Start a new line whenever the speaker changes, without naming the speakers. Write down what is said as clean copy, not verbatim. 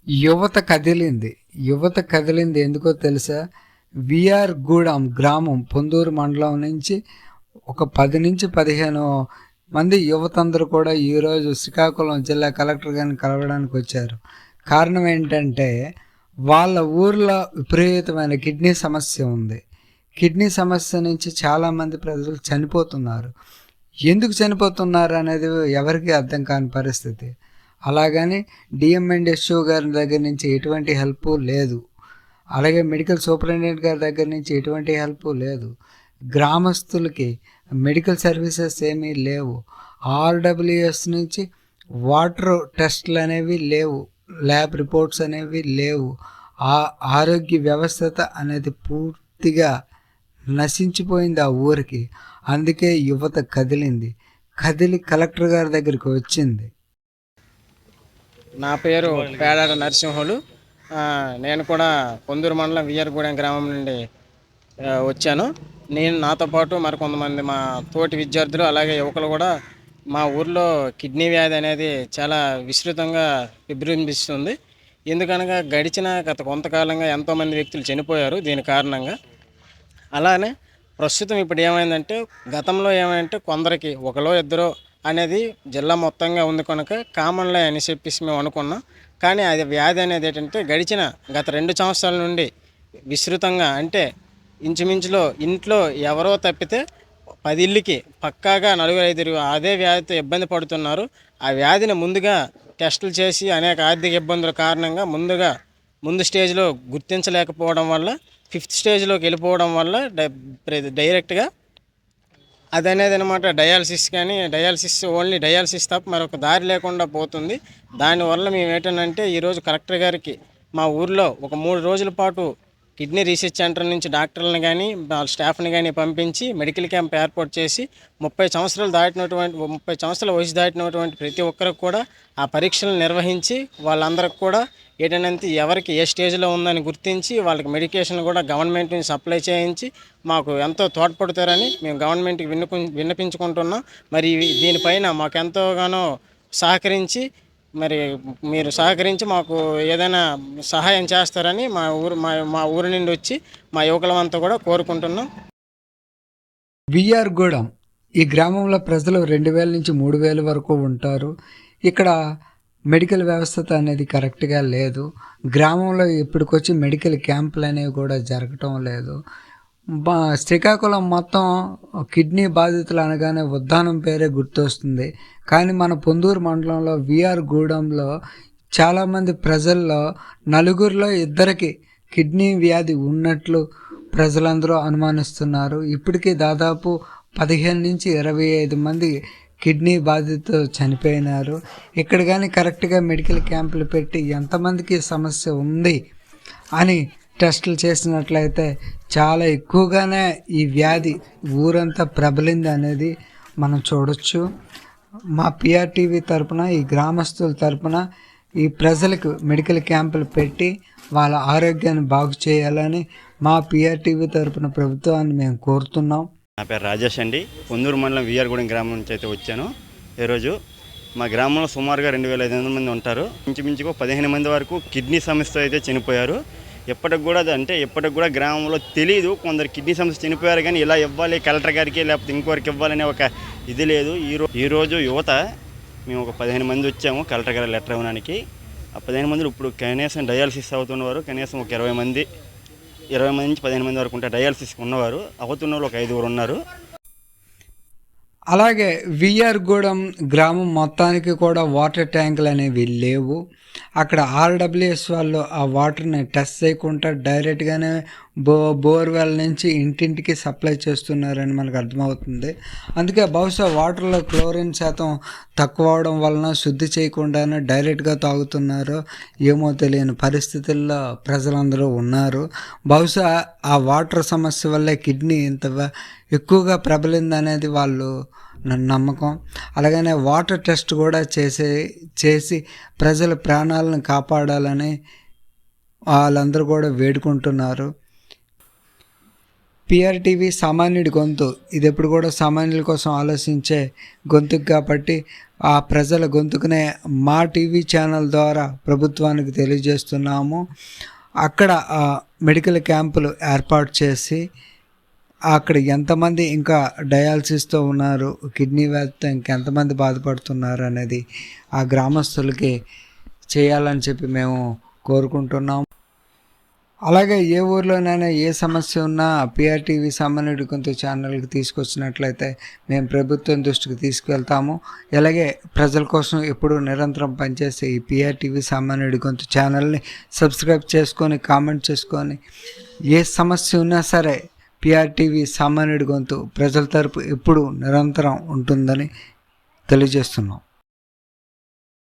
యువత కదిలింది. యువత కదిలింది ఎందుకో తెలుసా? విఆర్ గూడెం గ్రామం పొందూరు మండలం నుంచి ఒక 10-15 మంది యువతందరూ కూడా ఈరోజు శ్రీకాకుళం జిల్లా కలెక్టర్ గారిని కలవడానికి వచ్చారు. కారణం ఏంటంటే వాళ్ళ ఊర్లో విపరీతమైన కిడ్నీ సమస్య ఉంది. కిడ్నీ సమస్య నుంచి చాలామంది ప్రజలు చనిపోతున్నారు. ఎందుకు చనిపోతున్నారు అనేది ఎవరికీ అర్థం కాని పరిస్థితి. అలాగని డిఎంఎన్ఎస్ఓ గారి దగ్గర నుంచి ఎటువంటి హెల్ప్ లేదు. అలాగే మెడికల్ సూపరింటెండెంట్ గారి దగ్గర నుంచి ఎటువంటి హెల్ప్ లేదు. గ్రామస్తులకి మెడికల్ సర్వీసెస్ ఏమీ లేవు. ఆర్డబ్ల్యూఎస్ నుంచి వాటర్ టెస్ట్లు అనేవి లేవు, ల్యాబ్ రిపోర్ట్స్ అనేవి లేవు. ఆరోగ్య వ్యవస్థ అనేది పూర్తిగా నశించిపోయింది ఆ ఊరికి. అందుకే యువత కదిలి కలెక్టర్ గారి దగ్గరికి వచ్చింది.
నా పేరు పేడాడ నరసింహులు. నేను కూడా పొందూరు మండలం విఆర్గూడెం గ్రామం నుండి వచ్చాను. నాతో పాటు మరికొంతమంది మా తోటి విద్యార్థులు అలాగే యువకులు కూడా మా ఊర్లో కిడ్నీ వ్యాధి అనేది చాలా విస్తృతంగా విజృంభిస్తుంది. ఎందుకనగా గత కొంతకాలంగా ఎంతోమంది వ్యక్తులు చనిపోయారు దీని కారణంగా. అలానే ప్రస్తుతం ఇప్పుడు ఏమైందంటే, గతంలో ఏమైందంటే కొందరికి ఒకరో ఇద్దరో అనేది జిల్లా మొత్తంగా ఉంది కనుక కామన్లే అని చెప్పేసి మేము అనుకున్నాం. కానీ అది వ్యాధి అనేది ఏంటంటే గత 2 సంవత్సరాల నుండి విస్తృతంగా, అంటే ఇంచుమించులో ఇంట్లో ఎవరో తప్పితే 10 ఇళ్ళకి పక్కాగా 4-5 అదే వ్యాధితో ఇబ్బంది పడుతున్నారు. ఆ వ్యాధిని ముందుగా టెస్టులు చేసి అనేక ఆర్థిక ఇబ్బందుల కారణంగా ముందు స్టేజ్లో గుర్తించలేకపోవడం వల్ల 5th స్టేజ్లోకి వెళ్ళిపోవడం వల్ల డైరెక్ట్గా అదనేది అనమాట ఓన్లీ డయాలసిస్ తప్ప మరొక దారి లేకుండా పోతుంది. దానివల్ల మేము ఏంటంటే ఈరోజు కలెక్టర్ గారికి మా ఊర్లో ఒక 3 రోజుల పాటు కిడ్నీ రీసెర్చ్ సెంటర్ నుంచి డాక్టర్లను కానీ వాళ్ళ స్టాఫ్ని కానీ పంపించి మెడికల్ క్యాంప్ ఏర్పాటు చేసి 30 సంవత్సరాల వయసు దాటినటువంటి ప్రతి ఒక్కరికి కూడా ఆ పరీక్షలను నిర్వహించి వాళ్ళందరికి కూడా ఏంటంటే ఎవరికి ఏ స్టేజ్లో ఉందని గుర్తించి వాళ్ళకి మెడికేషన్ కూడా గవర్నమెంట్ నుంచి సప్లై చేయించి మాకు ఎంతో తోడ్పడతారని మేము గవర్నమెంట్కి విన్నపించుకుంటున్నాం. మరి దీనిపైన మాకు ఎంతోగానో సహకరించి మీరు సహకరించి మాకు ఏదైనా సహాయం చేస్తారని మా ఊరు నుండి వచ్చి మా యువకులమంతా కూడా కోరుకుంటున్నాం.
విఆర్ గూడెం ఈ గ్రామంలో ప్రజలు 2000 నుంచి 3000 వరకు ఉంటారు. ఇక్కడ మెడికల్ వ్యవస్థ అనేది కరెక్ట్గా లేదు. గ్రామంలో ఇప్పటికొచ్చి మెడికల్ క్యాంపులు అనేవి కూడా జరగటం లేదు. శ్రీకాకుళం మొత్తం కిడ్నీ బాధితులు అనగానే ఉద్దానం పేరే గుర్తొస్తుంది. కానీ మన పొందూరు మండలంలో విఆర్ గూడెంలో చాలామంది ప్రజల్లో 4 2 కిడ్నీ వ్యాధి ఉన్నట్లు ప్రజలందరూ అనుమానిస్తున్నారు. ఇప్పటికీ దాదాపు 15 నుంచి 25 మంది కిడ్నీ బాధితులు చనిపోయినారు. ఇక్కడ కానీ కరెక్ట్గా మెడికల్ క్యాంపులు పెట్టి ఎంతమందికి సమస్య ఉంది అని టెస్టులు చేసినట్లయితే చాలా ఎక్కువగానే ఈ వ్యాధి ఊరంతా ప్రబలింది అనేది మనం చూడొచ్చు. మా పిఆర్టీవీ తరపున, ఈ గ్రామస్తుల తరపున ఈ ప్రజలకు మెడికల్ క్యాంపులు పెట్టి వాళ్ళ ఆరోగ్యాన్ని బాగు చేయాలని మా పిఆర్టీవీ తరపున ప్రభుత్వాన్ని మేము కోరుతున్నాం.
నా పేరు రాజేష్ అండి. పొందూరు మండలం విఆర్గూడెం గ్రామం నుంచి అయితే వచ్చాను. ఈరోజు మా గ్రామంలో సుమారుగా 2500 మంది ఉంటారు. ఇంచుమించుగా 15 మంది వరకు కిడ్నీ సమస్యతో అయితే చనిపోయారు. ఎప్పటికి కూడా గ్రామంలో తెలియదు. కొందరు కిడ్నీ సమస్య చనిపోయారు, కానీ ఇలా ఇవ్వాలి కలెక్టర్ గారికి లేకపోతే ఇంకోరికి ఇవ్వాలనే ఒక ఇది లేదు. ఈరోజు యువత మేము ఒక 15 మంది వచ్చాము కలెక్టర్ గారి లెటర్ ఇవ్వడానికి. ఆ 15 మందిలో ఇప్పుడు కనీసం డయాలసిస్ అవుతున్నవారు కనీసం ఒక 20 మంది నుంచి 15 మంది వరకు ఉంటారు. డయాలసిస్కి ఉన్నవారు అవుతున్న వాళ్ళు ఒక 5 ఉన్నారు.
అలాగే విఆర్ గూడెం గ్రామం మొత్తానికి కూడా వాటర్ ట్యాంకులు అనేవి లేవు. అక్కడ ఆర్డబ్ల్యూఎస్ వాళ్ళు ఆ వాటర్ని టెస్ట్ చేయకుండా డైరెక్ట్గానే బోర్వెల్ నుంచి ఇంటింటికి సప్లై చేస్తున్నారని మనకు అర్థమవుతుంది. అందుకే బహుశా వాటర్లో క్లోరిన్ శాతం తక్కువ అవడం వలన శుద్ధి చేయకుండానే డైరెక్ట్గా తాగుతున్నారు ఏమో తెలియని పరిస్థితుల్లో ప్రజలందరూ ఉన్నారు. బహుశా ఆ వాటర్ సమస్య వల్లే కిడ్నీ ఇంత ఎక్కువగా ప్రబలిందనేది వాళ్ళు నమ్మకం. అలాగనే వాటర్ టెస్ట్ కూడా చేసి ప్రజల ప్రాణాలను కాపాడాలని వాళ్ళందరూ కూడా వేడుకుంటున్నారు. పిఆర్టీవీ సామాన్యుడి గొంతు. ఇది ఎప్పుడు కూడా సామాన్యుల కోసం ఆలోచించే గొంతుకు కాబట్టి ఆ ప్రజల గొంతుకునే మా టీవీ ఛానల్ ద్వారా ప్రభుత్వానికి తెలియజేస్తున్నాము. అక్కడ మెడికల్ క్యాంపులు ఏర్పాటు చేసి అక్కడ ఎంతమంది ఇంకా డయాలసిస్తో ఉన్నారు, కిడ్నీ వ్యాధితో ఇంకెంతమంది బాధపడుతున్నారు అనేది ఆ గ్రామస్తులకి చేయాలని చెప్పి మేము కోరుకుంటున్నాం. అలాగే ఏ ఊర్లోనైనా ఏ సమస్య ఉన్నా పిఆర్టీవీ సామాన్యుడి గొంతు ఛానల్కి తీసుకొచ్చినట్లయితే మేము ప్రభుత్వం దృష్టికి తీసుకువెళ్తాము. అలాగే ప్రజల కోసం ఎప్పుడూ నిరంతరం పనిచేసే ఈ పిఆర్టీవీ సామాన్యుడి గొంతు ఛానల్ని సబ్స్క్రైబ్ చేసుకొని కామెంట్ చేసుకొని ఏ సమస్య ఉన్నా సరే పిఆర్టీవీ సామాన్యుడి గొంతు ప్రజల తరపు ఎప్పుడు నిరంతరం ఉంటుందని తెలియజేస్తున్నాం.